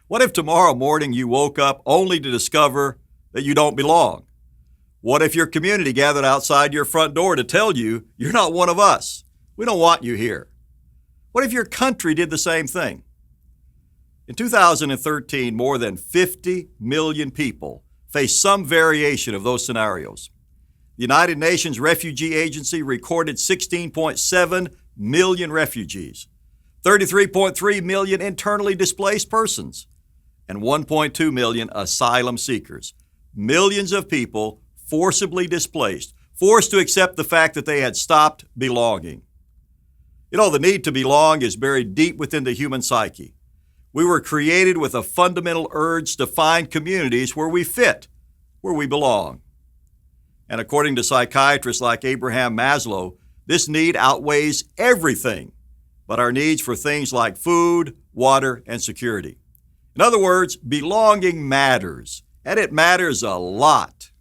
What if tomorrow morning you woke up only to discover that you don't belong? What if your community gathered outside your front door to tell you you're not one of us? We don't want you here. What if your country did the same thing? In 2013, more than 50 million people faced some variation of those scenarios. The United Nations Refugee Agency recorded 16.7 million refugees, 33.3 million internally displaced persons, and 1.2 million asylum seekers. Millions of people forcibly displaced, forced to accept the fact that they had stopped belonging. You know, the need to belong is buried deep within the human psyche. We were created with a fundamental urge to find communities where we fit, where we belong. And according to psychiatrists like Abraham Maslow, this need outweighs everything but our needs for things like food, water, and security. In other words, belonging matters, and it matters a lot.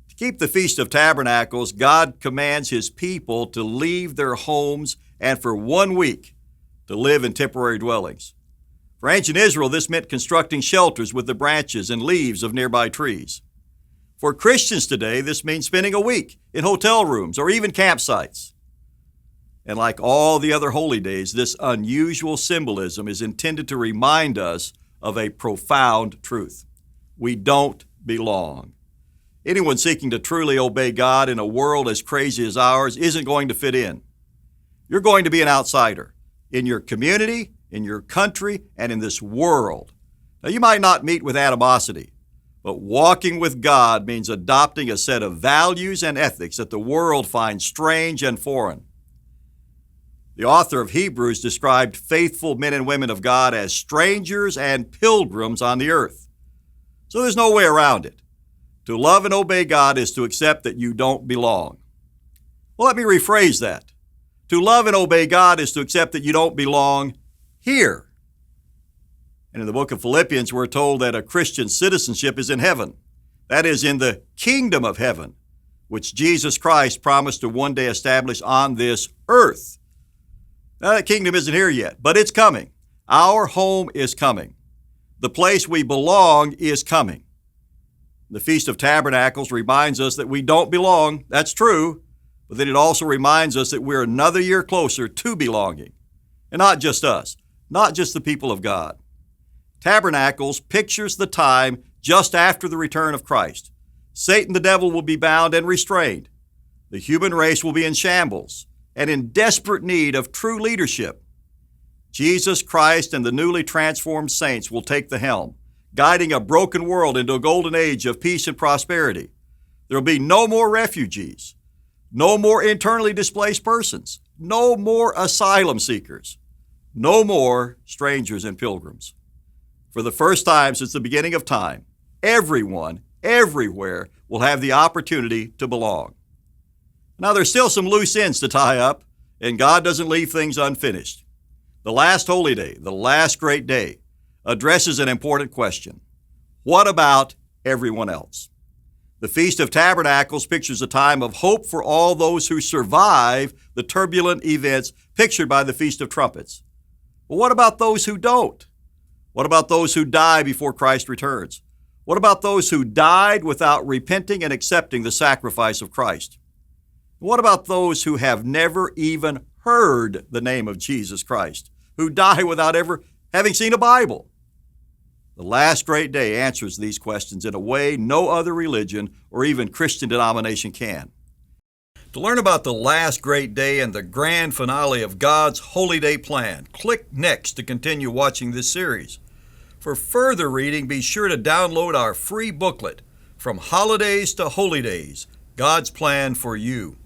To keep the Feast of Tabernacles, God commands His people to leave their homes and for 1 week to live in temporary dwellings. For ancient Israel, this meant constructing shelters with the branches and leaves of nearby trees. For Christians today, this means spending a week in hotel rooms or even campsites. And like all the other holy days, this unusual symbolism is intended to remind us of a profound truth. We don't belong. Anyone seeking to truly obey God in a world as crazy as ours isn't going to fit in. You're going to be an outsider in your community, in your country, and in this world. Now, you might not meet with animosity, but walking with God means adopting a set of values and ethics that the world finds strange and foreign. The author of Hebrews described faithful men and women of God as strangers and pilgrims on the earth. So there's no way around it. To love and obey God is to accept that you don't belong. Well, let me rephrase that. To love and obey God is to accept that you don't belong here. And in the book of Philippians, we're told that a Christian citizenship is in heaven. That is, in the kingdom of heaven, which Jesus Christ promised to one day establish on this earth. Now, that kingdom isn't here yet, but it's coming. Our home is coming. The place we belong is coming. The Feast of Tabernacles reminds us that we don't belong. That's true. But then it also reminds us that we're another year closer to belonging. And not just us, not just the people of God. Tabernacles pictures the time just after the return of Christ. Satan the devil will be bound and restrained. The human race will be in shambles and in desperate need of true leadership. Jesus Christ and the newly transformed saints will take the helm, guiding a broken world into a golden age of peace and prosperity. There will be no more refugees, no more internally displaced persons, no more asylum seekers, no more strangers and pilgrims. For the first time since the beginning of time, everyone, everywhere will have the opportunity to belong. Now, there's still some loose ends to tie up, and God doesn't leave things unfinished. The last holy day, the last great day, addresses an important question. What about everyone else? The Feast of Tabernacles pictures a time of hope for all those who survive the turbulent events pictured by the Feast of Trumpets. But what about those who don't? What about those who die before Christ returns? What about those who died without repenting and accepting the sacrifice of Christ? What about those who have never even heard the name of Jesus Christ, who die without ever having seen a Bible? The last great day answers these questions in a way no other religion or even Christian denomination can. To learn about the last great day and the grand finale of God's Holy Day plan, click next to continue watching this series. For further reading, be sure to download our free booklet, From Holidays to Holy Days, God's Plan for You.